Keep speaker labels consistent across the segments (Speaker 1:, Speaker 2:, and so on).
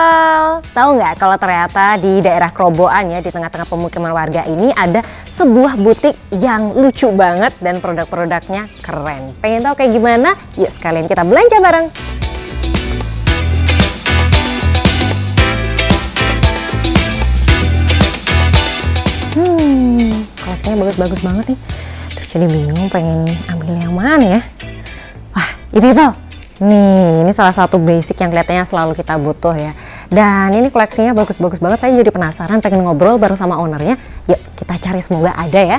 Speaker 1: people, tahu nggak kalau ternyata di daerah Kroboan ya, di tengah-tengah pemukiman warga ini ada sebuah butik yang lucu banget dan produk-produknya keren. Pengen tahu kayak gimana? Yuk sekalian kita belanja bareng. Koleksinya bagus-bagus banget nih. Duh, jadi bingung pengen ambil yang mana ya. Wah, people. Nih, ini salah satu basic yang kelihatannya selalu kita butuh ya. Dan ini koleksinya bagus-bagus banget. Saya jadi penasaran, pengen ngobrol bareng sama ownernya. Yuk kita cari, semoga ada ya.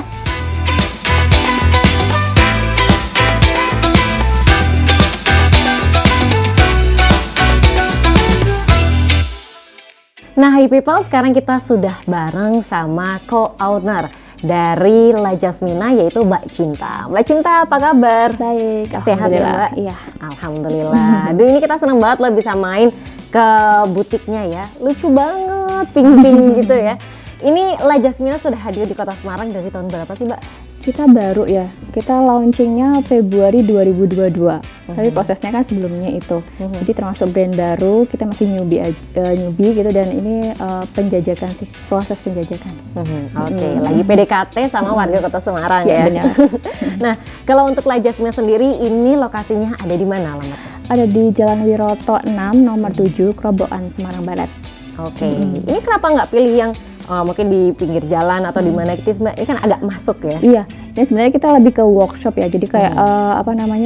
Speaker 1: Nah, hi people, sekarang kita sudah bareng sama co-owner dari La Jasmina, yaitu Mbak Cinta. Mbak Cinta, apa kabar?
Speaker 2: Baik,
Speaker 1: sehat ya Mbak?
Speaker 2: Iya.
Speaker 1: Alhamdulillah. Aduh, ini kita seneng banget loh bisa main ke butiknya ya. Lucu banget, pink-pink gitu ya. Ini La Jasmina sudah hadir di Kota Semarang dari tahun berapa sih Mbak?
Speaker 2: Kita baru ya, kita launchingnya Februari 2022. Tapi prosesnya kan sebelumnya itu. Jadi termasuk brand baru, kita masih newbie gitu, dan ini penjajakan sih, proses penjajakan.
Speaker 1: Oke, lagi PDKT sama warga Kota Semarang ya.
Speaker 2: Benar.
Speaker 1: Nah, kalau untuk La Jasmina sendiri, ini lokasinya ada di mana alamatnya?
Speaker 2: Ada di Jalan Wiroto 6, nomor 7, Kroboan, Semarang Barat.
Speaker 1: Oke, ini kenapa nggak pilih yang mungkin di pinggir jalan atau di mana gitu Mbak? Ini kan agak masuk ya.
Speaker 2: Iya, ini sebenarnya kita lebih ke workshop ya. Jadi kayak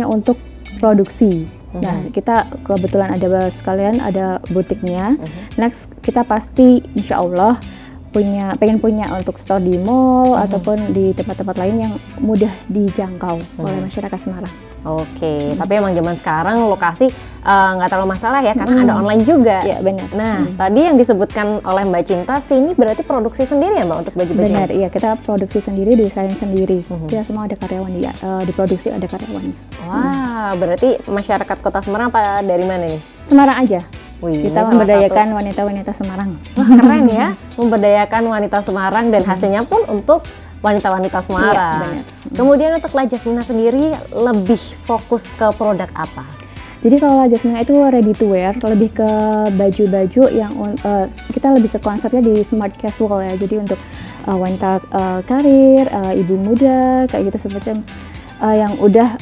Speaker 2: untuk produksi. Nah, kita kebetulan ada sekalian ada butiknya. Next kita pasti insya Allah pengen punya untuk store di mall ataupun di tempat-tempat lain yang mudah dijangkau oleh masyarakat Semarang.
Speaker 1: Oke, tapi emang zaman sekarang lokasi nggak terlalu masalah ya, karena ada online juga.
Speaker 2: Iya, benar.
Speaker 1: Nah, tadi yang disebutkan oleh Mbak Cinta, sini berarti produksi sendiri ya Mbak untuk baju-baju?
Speaker 2: Benar, iya, kita produksi sendiri, desain sendiri. Kita semua ada karyawan, diproduksi ada karyawannya.
Speaker 1: Wah, berarti masyarakat Kota Semarang apa dari mana nih?
Speaker 2: Semarang aja.
Speaker 1: Wih,
Speaker 2: kita memberdayakan wanita-wanita Semarang.
Speaker 1: Wah, keren ya, memberdayakan wanita Semarang dan hasilnya pun untuk wanita-wanita Semarang.
Speaker 2: Iya,
Speaker 1: kemudian untuk La Jasmina sendiri lebih fokus ke produk apa?
Speaker 2: Jadi kalau La Jasmina itu ready to wear, lebih ke baju-baju yang kita lebih ke konsepnya di smart casual ya. Jadi untuk wanita karir, ibu muda kayak gitu, semacam yang udah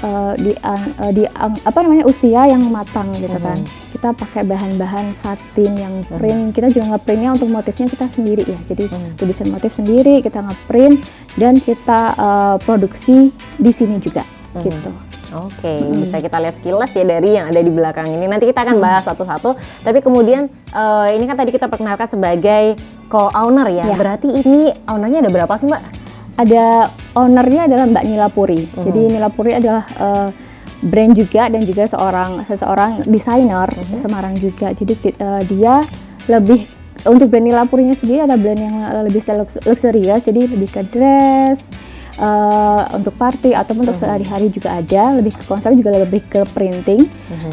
Speaker 2: usia yang matang gitu kan. Kita pakai bahan-bahan satin yang print. Kita juga nge-printnya untuk motifnya kita sendiri ya. Jadi tulisan motif sendiri kita nge-print dan kita produksi di sini juga gitu.
Speaker 1: Oke, bisa kita lihat sekilas ya dari yang ada di belakang ini. Nanti kita akan bahas satu-satu. Tapi kemudian ini kan tadi kita perkenalkan sebagai co-owner ya. Berarti ini ownernya ada berapa sih Mbak?
Speaker 2: Ada ownernya adalah Mbak Nila Puri. Jadi Nila Puri adalah brand juga dan juga seseorang desainer Semarang juga. Jadi dia lebih untuk brand Nila Purinya sendiri ada brand yang lebih luxurious, jadi lebih ke dress, untuk party ataupun untuk sehari-hari juga ada. Lebih ke konsep juga lebih ke printing,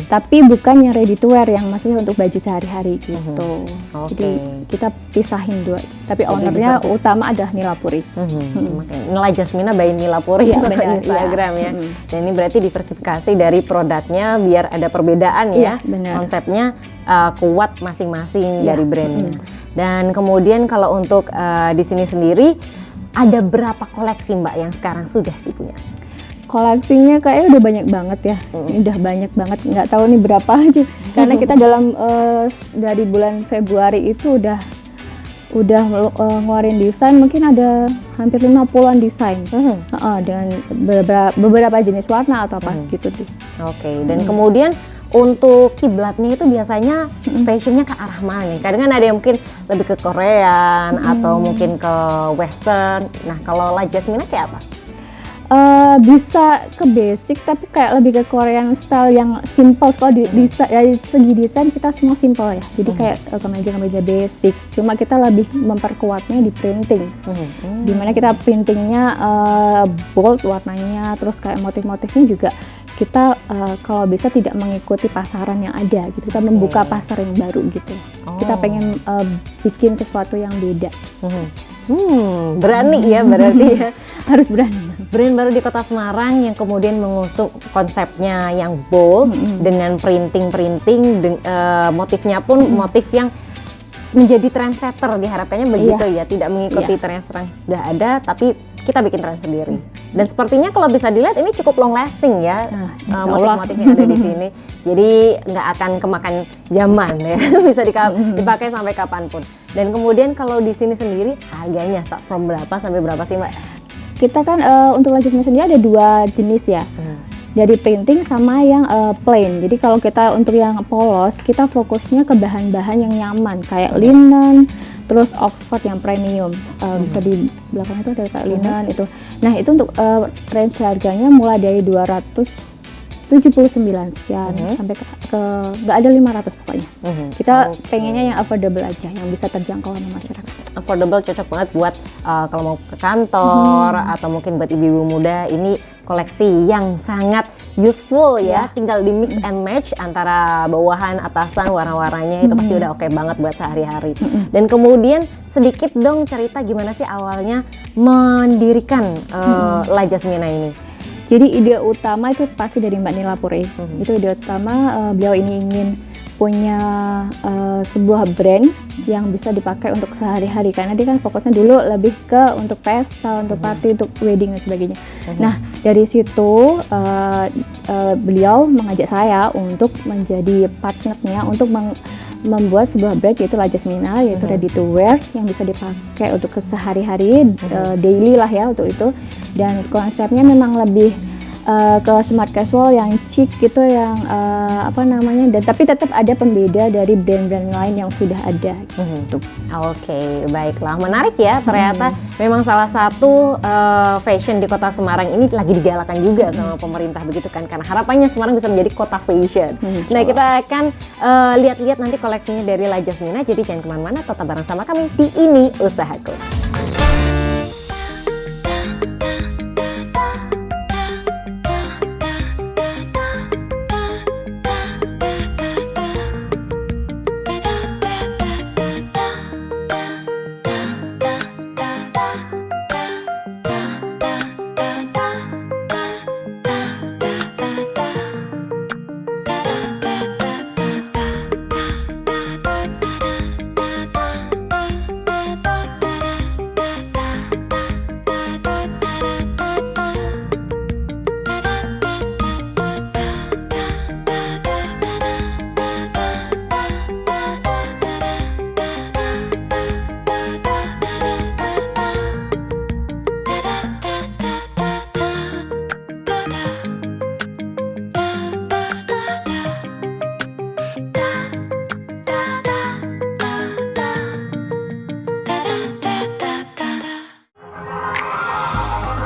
Speaker 2: tapi bukan yang ready to wear, yang masih untuk baju sehari-hari gitu. Jadi kita pisahin dua, tapi ownernya utama adalah Nila Puri.
Speaker 1: La Jasmina by Nila Puri
Speaker 2: ya,
Speaker 1: di Instagram ya. Dan ini berarti diversifikasi dari produknya biar ada perbedaan ya. Konsepnya kuat masing-masing dari brandnya. Dan kemudian kalau untuk di sini sendiri ada berapa koleksi Mbak yang sekarang sudah dipunya?
Speaker 2: Koleksinya kayaknya udah banyak banget ya. Udah banyak banget, nggak tahu nih berapa aja. Karena kita dalam dari bulan Februari itu udah ngeluarin desain, mungkin ada hampir 50-an desain. Dengan beberapa jenis warna atau apa gitu sih.
Speaker 1: Oke, dan kemudian untuk kiblatnya itu biasanya fashionnya ke arah mana nih? Kadang kan ada yang mungkin lebih ke Korean atau mungkin ke Western. Nah, kalau La Jasmina kayak apa?
Speaker 2: Bisa ke basic, tapi kayak lebih ke Korean style yang simple. Kalau dari segi desain kita semua simple ya. Jadi kayak kemeja basic. Cuma kita lebih memperkuatnya di printing. Dimana kita printingnya bold warnanya, terus kayak motif-motifnya juga kita kalau bisa tidak mengikuti pasaran yang ada gitu. Kita membuka pasar yang baru gitu. Kita pengen bikin sesuatu yang beda.
Speaker 1: Berani ya berarti ya.
Speaker 2: Harus berani.
Speaker 1: Brand baru di Kota Semarang yang kemudian mengusung konsepnya yang bold dengan printing, motifnya pun motif yang menjadi trendsetter, diharapkannya begitu ya, tidak mengikuti
Speaker 2: Iya.
Speaker 1: tren yang sudah ada, tapi kita bikin tren sendiri. Dan sepertinya kalau bisa dilihat ini cukup long lasting ya,
Speaker 2: Nah, insya Allah.
Speaker 1: motif-motif yang ada di sini. Jadi nggak akan kemakan zaman ya, bisa dipakai sampai kapanpun. Dan kemudian kalau di sini sendiri harganya start from berapa sampai berapa sih Mbak?
Speaker 2: Kita kan untuk lajasnya sendiri ada 2 jenis ya. Dari printing sama yang plain. Jadi kalau kita untuk yang polos, kita fokusnya ke bahan-bahan yang nyaman kayak linen, terus Oxford yang premium. Bisa di belakang itu ada kayak linen itu. Nah, itu untuk range harganya mulai dari 279 sekian sampai ke nggak ada 500 pokoknya. Kita pengennya yang affordable aja, yang bisa terjangkau sama masyarakat.
Speaker 1: Affordable cocok banget buat kalau mau ke kantor atau mungkin buat ibu-ibu muda. Ini koleksi yang sangat useful ya. Tinggal di mix and match antara bawahan, atasan, warna-warnanya itu pasti udah oke banget buat sehari-hari. Dan kemudian sedikit dong cerita gimana sih awalnya mendirikan La Jasmina ini.
Speaker 2: Jadi ide utama itu pasti dari Mbak Nila Puri. Itu ide utama, beliau ini ingin punya sebuah brand yang bisa dipakai untuk sehari-hari, karena dia kan fokusnya dulu lebih ke untuk pesta, untuk party, untuk wedding dan sebagainya. Nah, dari situ beliau mengajak saya untuk menjadi partnernya untuk membuat sebuah brand yaitu La Jasmina, yaitu ready to wear yang bisa dipakai untuk sehari-hari, daily lah ya untuk itu. Dan konsepnya memang lebih ke smart casual yang chic gitu, yang dan tapi tetap ada pembeda dari brand-brand lain yang sudah ada gitu.
Speaker 1: Oke, baiklah, menarik ya. Ternyata memang salah satu fashion di Kota Semarang ini lagi digalakan juga sama pemerintah begitu kan, karena harapannya Semarang bisa menjadi kota fashion. Nah, kita akan lihat-lihat nanti koleksinya dari La Jasmina. Jadi jangan kemana-mana, tetap bareng sama kami di Ini Usahaku.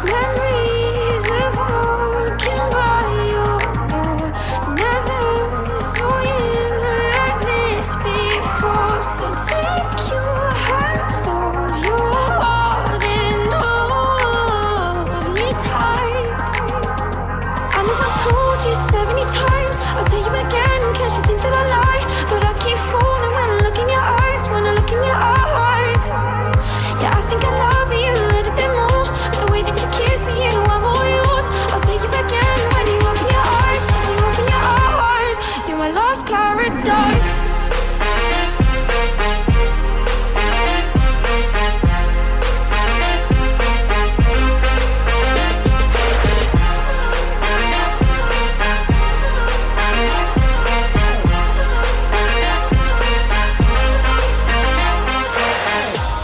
Speaker 3: Memories of walking by your door. Never saw you like this before. So take your hands off your heart and hold me tight. I know I've told you 70 times, I'll tell you again, cause you think that I lie. But I keep falling when I look in your eyes, when I look in your eyes. Yeah, I think I love you a little bit more. The way that you kiss me, you know I'm all yours. I'll take you back in when you open your eyes. If you open your eyes, you're my lost paradise.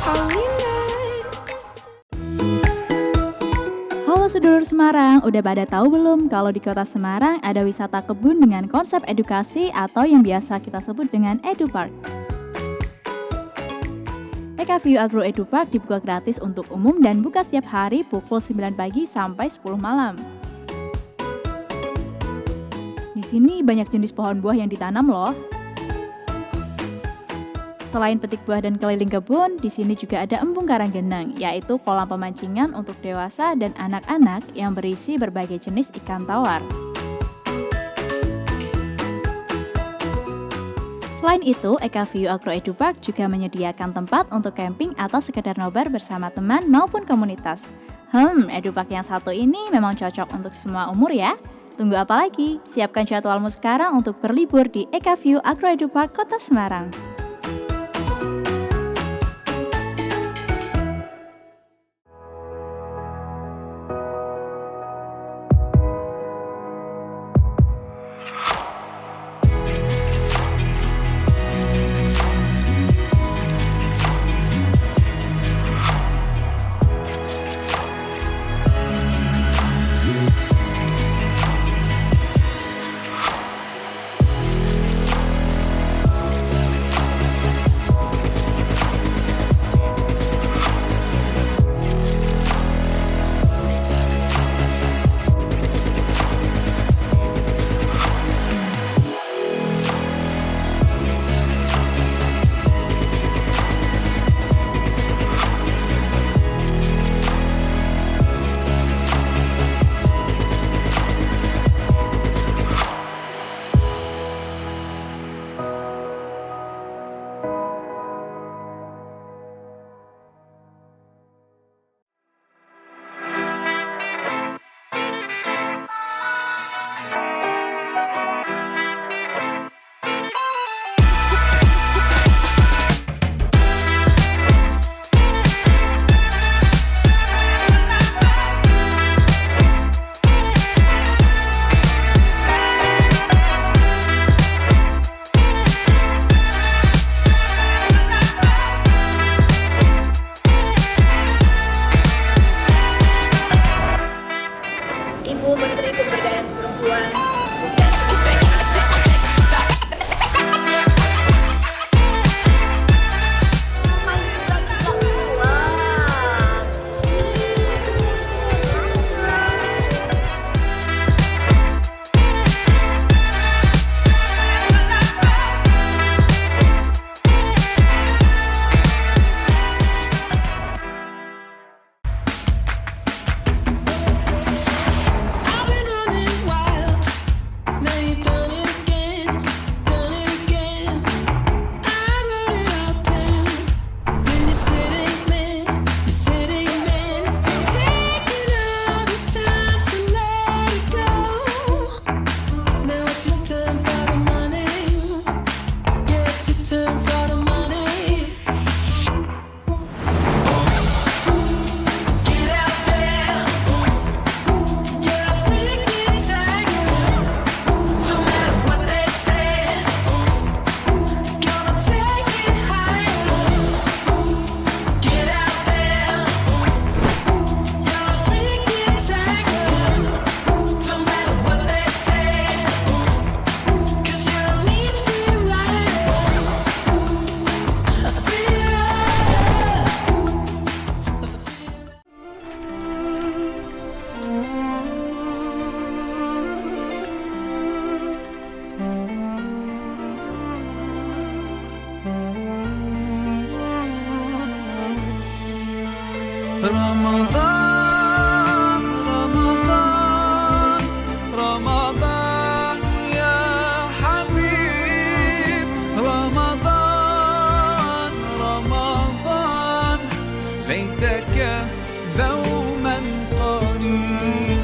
Speaker 3: How we met.
Speaker 4: Halo sedulur Semarang, udah pada tahu belum kalau di Kota Semarang ada wisata kebun dengan konsep edukasi atau yang biasa kita sebut dengan EduPark. EKView Agro EduPark dibuka gratis untuk umum dan buka setiap hari pukul 9 pagi sampai 10 malam. Di sini banyak jenis pohon buah yang ditanam loh. Selain petik buah dan keliling kebun, di sini juga ada embung karanggeneng, yaitu kolam pemancingan untuk dewasa dan anak-anak yang berisi berbagai jenis ikan tawar. Selain itu, EKView Agro EduPark juga menyediakan tempat untuk camping atau sekedar nobar bersama teman maupun komunitas. EduPark yang satu ini memang cocok untuk semua umur ya. Tunggu apa lagi? Siapkan jadwalmu sekarang untuk berlibur di EKView Agro EduPark Kota Semarang.
Speaker 5: رمضان رمضان رمضان يا حبيب رمضان رمضان ليتك دوما قريب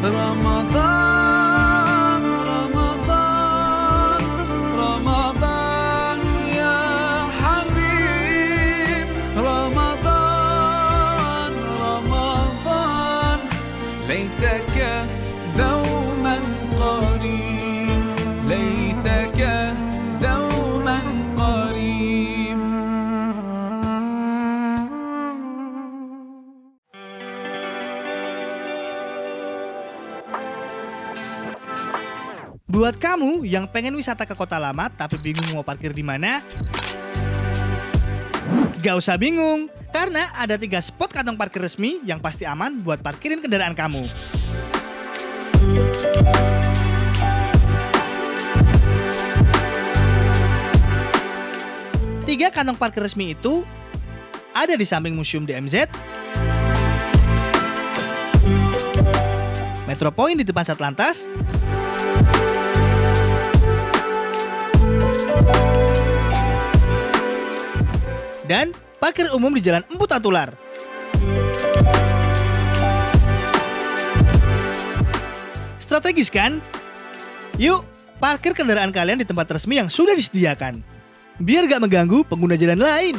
Speaker 5: رمضان رمضان رمضان يا حبيب رمضان رمضان ليتك دوما قريب ليتك دوما قريب
Speaker 6: Buat kamu yang pengen wisata ke kota lama tapi bingung mau parkir di mana, gak usah bingung, karena ada 3 spot kantong parkir resmi yang pasti aman buat parkirin kendaraan kamu. Tiga kantong parkir resmi itu ada di samping Museum DMZ, Metro Point di depan Satlantas, dan parkir umum di Jalan Empu Tatular. Strategis kan? Yuk, parkir kendaraan kalian di tempat resmi yang sudah disediakan, biar gak mengganggu pengguna jalan lain.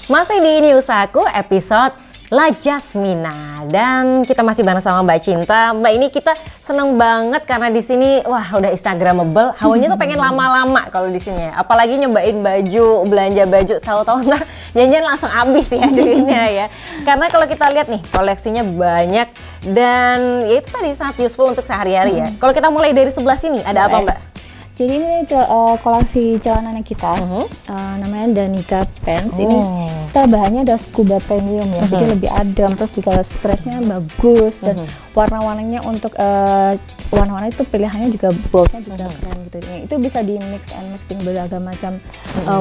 Speaker 1: Masih di Ini Usahaku episode La Jasmina, dan kita masih bareng sama Mbak Cinta. Mbak, ini kita seneng banget karena di sini wah udah instagramable, hawanya tuh pengen lama-lama kalau di sini ya. Apalagi nyobain baju, belanja baju, tahu-tahu ntar janjian langsung habis ya duitnya ya. Karena kalau kita lihat nih koleksinya banyak dan ya itu tadi sangat useful untuk sehari-hari ya. Kalau kita mulai dari sebelah sini ada apa, Mbak?
Speaker 2: Jadi ini koleksi celananya kita, namanya Danica Pants. Ini kita bahannya ada scuba premium ya, jadi lebih adem, terus juga stretchnya bagus dan warna-warnanya untuk warna-warna itu pilihannya juga boldnya juga keren gitu. Itu bisa di mix and match dengan beragam macam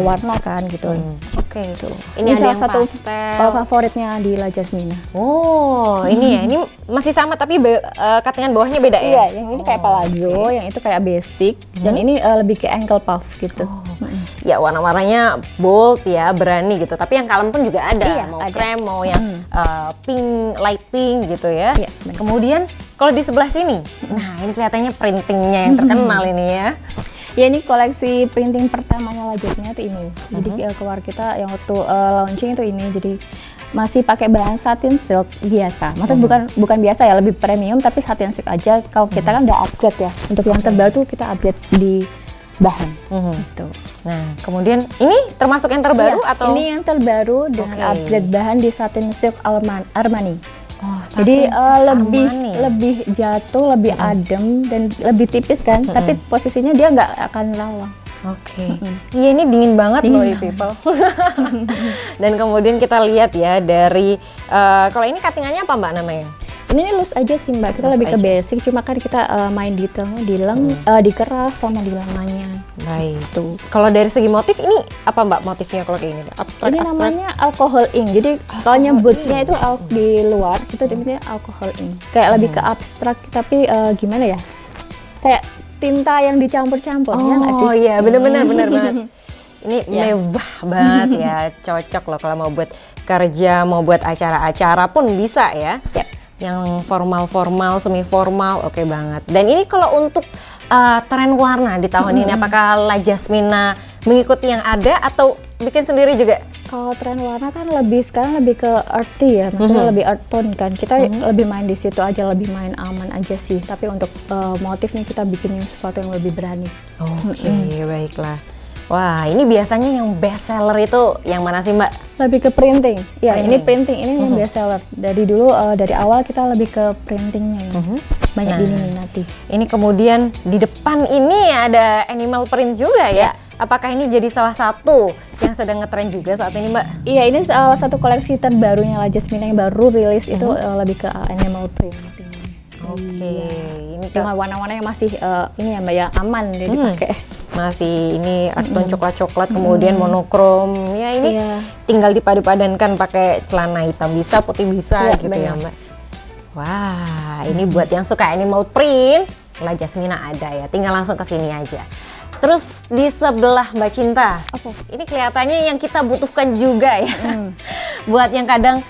Speaker 2: warna kan gitu.
Speaker 1: Oke,
Speaker 2: Gitu.
Speaker 1: Ini ada
Speaker 2: salah
Speaker 1: yang
Speaker 2: satu
Speaker 1: pastel.
Speaker 2: favoritnya di La Jasmina.
Speaker 1: Oh, ini ya, ini masih sama tapi cuttingan bawahnya beda ya?
Speaker 2: Iya, yang ini kayak palazzo, yang itu kayak basic, dan ini lebih ke ankle puff gitu.
Speaker 1: Ya warna-warnanya bold ya, berani gitu. Tapi yang kalem pun juga ada,
Speaker 2: Iya,
Speaker 1: mau
Speaker 2: ada.
Speaker 1: krem, mau yang pink, light pink gitu ya.
Speaker 2: Iya, benar.
Speaker 1: Kemudian kalau di sebelah sini, nah ini kelihatannya printingnya yang terkenal ini ya.
Speaker 2: Ya ini koleksi printing pertamanya La Jasmina tuh ini. Jadi keluar kita yang waktu launching itu ini. Jadi masih pakai bahan satin silk biasa. Maksudnya bukan biasa ya, lebih premium tapi satin silk aja. Kalau kita kan udah upgrade ya. Untuk yang terbaru tuh kita upgrade di bahan. Gitu.
Speaker 1: Nah kemudian ini termasuk yang terbaru
Speaker 2: Iya,
Speaker 1: atau?
Speaker 2: ini yang terbaru dengan
Speaker 1: Oke.
Speaker 2: upgrade bahan di satin silk Armani.
Speaker 1: Oh,
Speaker 2: Jadi
Speaker 1: satin silk
Speaker 2: lebih
Speaker 1: Armani.
Speaker 2: lebih jatuh, lebih adem dan lebih tipis kan. Tapi posisinya dia nggak akan lawang.
Speaker 1: Oke. Iya ini dingin banget loh people. Dan kemudian kita lihat ya dari kalau ini cuttingannya apa Mbak namanya?
Speaker 2: Ini loose aja sih Mbak, kita
Speaker 1: Loose
Speaker 2: lebih ke
Speaker 1: aja.
Speaker 2: basic, cuma kan kita main detailnya di di keras sama di lengannya.
Speaker 1: Baik. Tuh. Kalau dari segi motif ini apa Mbak motifnya kalau kayak ini? Abstrak,
Speaker 2: Ini
Speaker 1: abstrak.
Speaker 2: namanya alcohol ink, jadi kalau nyebutnya itu di luar, kita nyebutnya alcohol ink. Kayak lebih ke abstrak, tapi gimana ya? Kayak tinta yang dicampur-campur, ya nggak sih?
Speaker 1: Oh iya, benar-benar benar banget. Ini
Speaker 2: Ya.
Speaker 1: mewah banget ya, cocok loh kalau mau buat kerja, mau buat acara-acara pun bisa ya.
Speaker 2: Yap.
Speaker 1: Yang formal-formal, semi-formal, oke banget. Dan ini kalau untuk tren warna di tahun ini, apakah La Jasmina mengikuti yang ada atau bikin sendiri juga?
Speaker 2: Kalau tren warna kan sekarang lebih ke earthy ya, maksudnya lebih earth tone kan. Kita lebih main di situ aja, lebih main aman aja sih. Tapi untuk motif nih kita bikin yang sesuatu yang lebih berani.
Speaker 1: Oke, baiklah. Wah, ini biasanya yang best seller itu yang mana sih Mbak?
Speaker 2: Lebih ke printing. Ya, ini printing, ini yang best seller. Dari dulu dari awal kita lebih ke printingnya ya. Banyak
Speaker 1: Nah.
Speaker 2: diminati.
Speaker 1: Ini kemudian di depan ini ada animal print juga ya? Apakah ini jadi salah satu yang sedang ngetren juga saat ini Mbak?
Speaker 2: Iya, ini salah satu koleksi terbarunya La Jasmina yang baru rilis itu lebih ke animal printing.
Speaker 1: Oke, ini
Speaker 2: Dengan warna-warna yang masih ini ya Mbak ya, aman dia dipakai.
Speaker 1: masih ini art tone coklat-coklat, kemudian monokrom. Ya ini
Speaker 2: Iya.
Speaker 1: tinggal dipadu-padankan pakai celana hitam bisa, putih bisa
Speaker 2: Iya,
Speaker 1: gitu ya
Speaker 2: benar.
Speaker 1: Mbak. Wah, ini buat yang suka animal print, La Jasmina ada ya. Tinggal langsung ke sini aja. Terus di sebelah Mbak Cinta,
Speaker 2: Apa?
Speaker 1: ini kelihatannya yang kita butuhkan juga ya. Buat yang kadang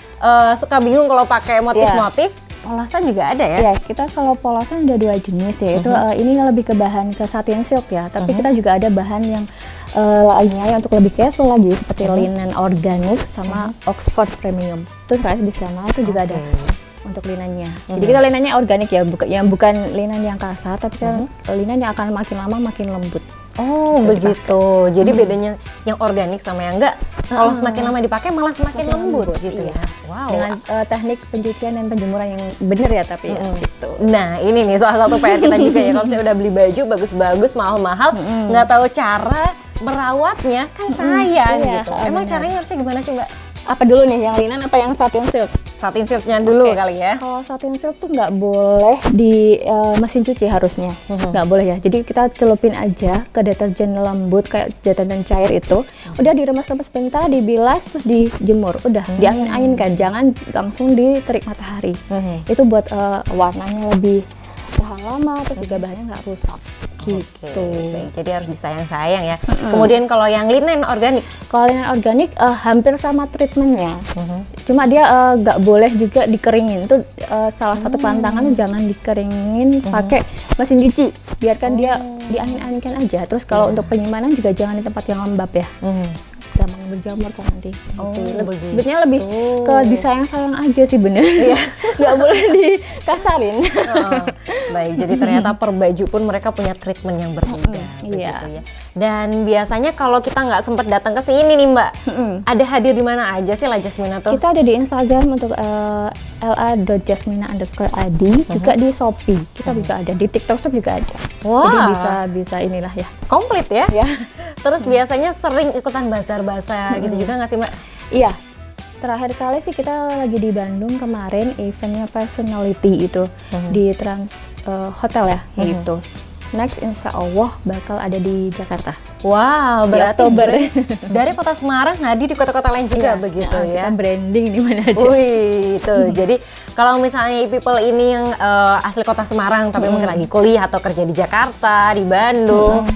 Speaker 1: suka bingung kalau pakai motif-motif, polosan juga ada ya.
Speaker 2: Ya, kita kalau polosan ada 2 jenis ya. Itu ini lebih ke bahan ke satin silk ya. Tapi kita juga ada bahan yang lainnya yang untuk lebih casual lagi seperti linen organik sama Oxford premium. Terus di sana itu juga ada untuk linennya. Jadi kita linennya organik ya, bukan linen yang kasar, tapi kan linen yang akan makin lama makin lembut.
Speaker 1: Oh begitu, jadi bedanya yang organik sama yang enggak, kalau semakin lama dipakai malah semakin lembut gitu ya. Wow.
Speaker 2: Dengan teknik pencucian dan penjemuran yang benar ya, tapi ya, gitu.
Speaker 1: Nah ini nih salah satu PR kita juga ya, kalau saya udah beli baju bagus-bagus, mahal-mahal, nggak tahu cara merawatnya kan sayang
Speaker 2: Iya,
Speaker 1: gitu. Emang
Speaker 2: benar.
Speaker 1: caranya harusnya gimana sih Mbak?
Speaker 2: Apa dulu nih, yang linen apa yang satin silk?
Speaker 1: Satin silknya dulu kali ya.
Speaker 2: Kalau satin silk tuh nggak boleh di mesin cuci harusnya, nggak boleh ya. Jadi kita celupin aja ke deterjen lembut kayak deterjen cair itu, udah diremas-remas bentar, dibilas, terus dijemur, udah diangin-anginkan, jangan langsung diterik matahari. Itu buat warnanya lebih tahan lama, terus juga bahannya nggak rusak. Gitu.
Speaker 1: Oke, baik. Jadi harus disayang-sayang ya. Kemudian kalau yang linen organik,
Speaker 2: Kalau linen organik hampir sama treatmentnya, cuma dia nggak boleh juga dikeringin. Itu salah satu pantangan, jangan dikeringin pakai mesin cuci. Biarkan dia diangin-anginkan aja. Terus kalau untuk penyimpanan juga jangan di tempat yang lembab ya. Gampang berjamur kan nanti.
Speaker 1: Oh,
Speaker 2: Gitu.
Speaker 1: begitu.
Speaker 2: Sebetulnya lebih ke disayang-sayang aja sih bener. Nggak boleh dikasarin.
Speaker 1: baik. Jadi ternyata per baju pun mereka punya treatment yang berbeda, begitu
Speaker 2: iya.
Speaker 1: ya. Dan biasanya kalau kita nggak sempat datang ke sini nih Mbak, ada hadir di mana aja sih La Jasmina tuh?
Speaker 2: Kita ada di Instagram untuk la.jasmina_id, juga di Shopee. Kita juga ada di TikTok Shop juga ada.
Speaker 1: Wah.
Speaker 2: Jadi bisa inilah ya.
Speaker 1: Komplit ya?
Speaker 2: Ya.
Speaker 1: Terus biasanya sering ikutan bazar-bazar gitu juga nggak sih Mbak?
Speaker 2: Iya. Terakhir kali sih kita lagi di Bandung kemarin, eventnya Fashionality itu di Trans Hotel ya, gitu. Next insya Allah bakal ada di Jakarta.
Speaker 1: Wow,
Speaker 2: Di
Speaker 1: berarti
Speaker 2: Oktober.
Speaker 1: dari kota Semarang hadir di kota-kota lain juga
Speaker 2: Iya,
Speaker 1: begitu ya?
Speaker 2: Kita branding di mana aja.
Speaker 1: Wih, itu. Jadi kalau misalnya people ini yang asli kota Semarang tapi mungkin lagi kuliah atau kerja di Jakarta, di Bandung,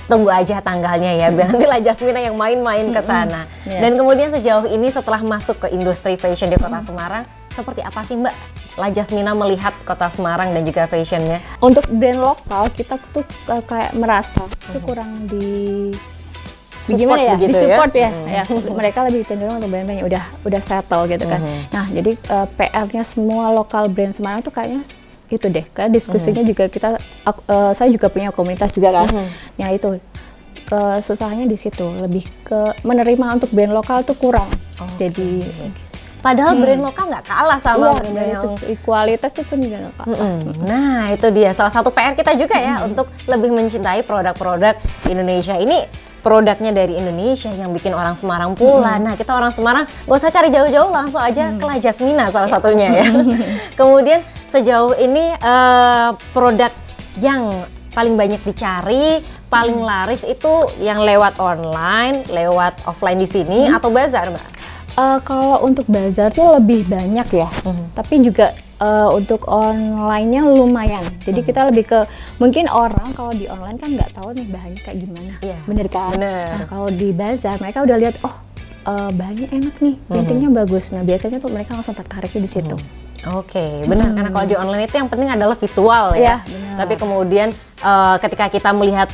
Speaker 1: tunggu aja tanggalnya ya, biar nanti La Jasmina yang main-main ke sana.
Speaker 2: Iya.
Speaker 1: Dan kemudian sejauh ini setelah masuk ke industri fashion di kota Semarang, seperti apa sih Mbak La Jasmina melihat kota Semarang dan juga fashionnya?
Speaker 2: Untuk brand lokal kita tuh kayak merasa itu kurang di
Speaker 1: Support
Speaker 2: gimana ya,
Speaker 1: begitu
Speaker 2: disupport
Speaker 1: ya?
Speaker 2: ya. Mereka lebih cenderung untuk brand-brand yang udah settle gitu kan. Nah jadi PR-nya semua lokal brand Semarang tuh kayaknya itu deh, karena diskusinya juga saya juga punya komunitas juga kan. Yang itu kesusahannya di situ, lebih ke menerima untuk brand lokal tuh kurang. Jadi
Speaker 1: Padahal brand lokal nggak kalah sama brand
Speaker 2: dari
Speaker 1: yang
Speaker 2: segi kualitas tuh pun juga nggak apa-apa.
Speaker 1: Nah itu dia salah satu PR kita juga ya untuk lebih mencintai produk-produk Indonesia. Ini produknya dari Indonesia yang bikin orang Semarang pula. Nah kita orang Semarang gak usah cari jauh-jauh, langsung aja ke La Jasmina salah satunya ya. Kemudian sejauh ini produk yang paling banyak dicari, paling laris itu yang lewat online, lewat offline di sini atau bazar Mbak?
Speaker 2: Kalau untuk bazar tuh lebih banyak ya, tapi juga untuk online-nya lumayan. Jadi kita lebih ke mungkin orang kalau di online kan nggak tahu nih bahannya kayak gimana,
Speaker 1: Iya,
Speaker 2: bener kan?
Speaker 1: bener.
Speaker 2: Nah kalau di bazar mereka udah lihat, oh bahannya enak nih, printingnya bagus. Nah biasanya tuh mereka langsung tertarik di situ.
Speaker 1: Oke, benar, karena kalau di online itu yang penting adalah visual ya.
Speaker 2: Iya, benar.
Speaker 1: Tapi kemudian ketika kita melihat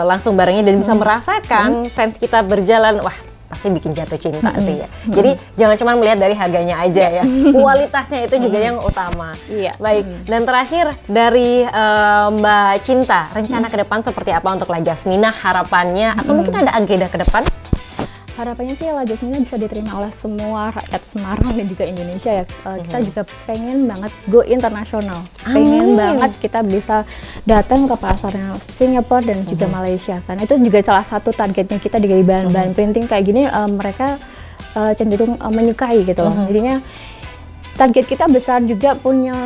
Speaker 1: langsung barangnya dan bisa merasakan sense kita berjalan, wah pasti bikin jatuh cinta sih ya. Jadi jangan cuma melihat dari harganya aja ya, kualitasnya itu juga yang utama.
Speaker 2: Iya.
Speaker 1: Baik, dan terakhir dari Mbak Cinta, rencana ke depan seperti apa untuk La Jasmina, harapannya atau mungkin ada agenda ke depan?
Speaker 2: Harapannya sih La Jasmina bisa diterima oleh semua rakyat Semarang dan juga Indonesia ya. Kita juga pengen banget go internasional. Pengen
Speaker 1: Amin.
Speaker 2: banget kita bisa datang ke pasarnya Singapura dan juga Malaysia. Karena itu juga salah satu targetnya kita di bahan-bahan printing kayak gini, mereka cenderung menyukai gitu loh. Jadinya target kita besar juga punya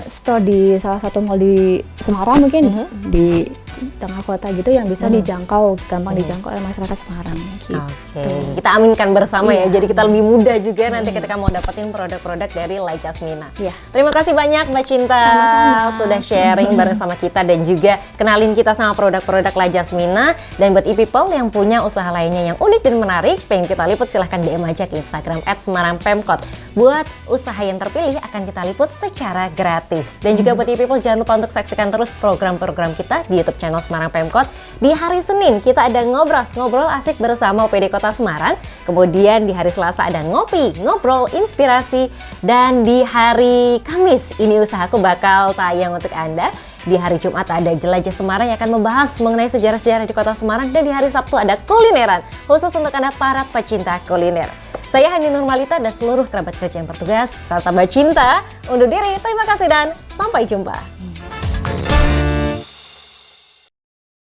Speaker 2: store di salah satu mall di Semarang mungkin di tengah kota gitu yang bisa dijangkau, gampang dijangkau oleh masyarakat Semarang gitu.
Speaker 1: Oke, kita aminkan bersama ya.
Speaker 2: Iya.
Speaker 1: Jadi kita lebih mudah juga nanti ketika mau dapetin produk-produk dari La Jasmina.
Speaker 2: Iya.
Speaker 1: Terima kasih banyak Mbak Cinta
Speaker 2: Sama-sama.
Speaker 1: sudah sharing bareng sama kita dan juga kenalin kita sama produk-produk La Jasmina. Dan buat e-people yang punya usaha lainnya yang unik dan menarik, pengen kita liput silahkan DM aja ke Instagram @semarangpemkot. Buat usaha yang terpilih akan kita liput secara gratis. Dan juga buat e-people jangan lupa untuk saksikan terus program-program kita di YouTube channel Semarang Pemkot. Di hari Senin kita ada ngobrol asik bersama OPD Kota Semarang. Kemudian di hari Selasa ada ngopi, ngobrol, inspirasi. Dan di hari Kamis ini usahaku bakal tayang untuk Anda. Di hari Jumat ada Jelajah Semarang yang akan membahas mengenai sejarah-sejarah di Kota Semarang. Dan di hari Sabtu ada kulineran khusus untuk Anda para pecinta kuliner. Saya Hani Nurmalita dan seluruh kerabat kerja yang bertugas serta Mbak Cinta undur diri. Terima kasih dan sampai jumpa.